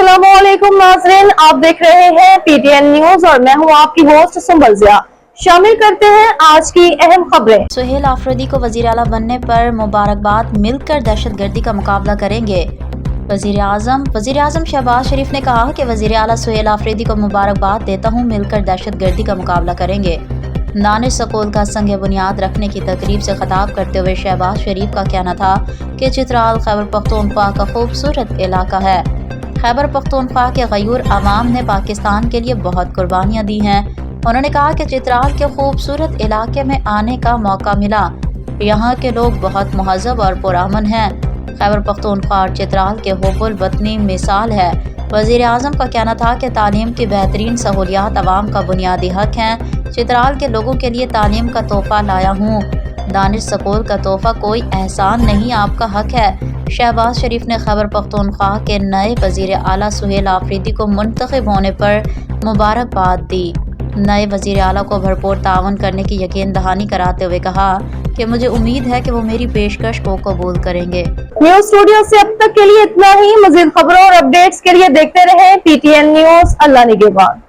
अस्सलामुअलैकुम नाज़रीन, आप देख रहे हैं पीटीएन न्यूज और मैं हूं आपकी होस्ट सुंबल जिया। शामिल करते हैं आज की अहम खबरें। सुहेल आफरीदी को वजीर आला बनने पर मुबारकबाद, मिलकर दहशतगर्दी का मुकाबला करेंगे। वजीर आज़म शहबाज शरीफ ने कहा कि वजीर आला सुहेल आफरीदी को मुबारकबाद देता हूं, मिलकर दहशतगर्दी का मुकाबला करेंगे। दानिश स्कूल का संग बुनियाद रखने की तकरीब से खिताब करते हुए शहबाज शरीफ का कहना था कि चित्राल खैबर पख्तूनख्वा का खूबसूरत इलाका है। खैबर पख्तूनख्वा के गयूर अवाम ने पाकिस्तान के लिए बहुत कुर्बानियाँ दी हैं। उन्होंने कहा कि चित्राल के खूबसूरत इलाके में आने का मौका मिला। यहाँ के लोग बहुत मुहज़्ज़ब और पुरअमन हैं। खैबर पख्तूनख्वा और चित्राल के हुब्बुल वतनी मिसाल है। वज़ीर आज़म का कहना था कि तालीम की बेहतरीन सहूलियात अवाम का बुनियादी हक हैं। चित्राल के लोगों के लिए तालीम का तोहफ़ा लाया हूँ। दानिश स्कूल का तोहफ़ा कोई एहसान नहीं, आपका हक है। शहबाज शरीफ ने खैबर पख्तूनख्वा के नए वज़ीर आला सुहेल आफरीदी को मुंतखब होने पर मुबारकबाद दी। नए वज़ीर आला को भरपूर तावन करने की यकीन दहानी कराते हुए कहा कि मुझे उम्मीद है कि वो मेरी पेशकश को कबूल करेंगे। न्यूज स्टूडियो से अब तक के लिए इतना ही। मज़ीद खबरों और अपडेट्स के लिए देखते रहें पीटीएन न्यूज। अल्लाह निगहबान।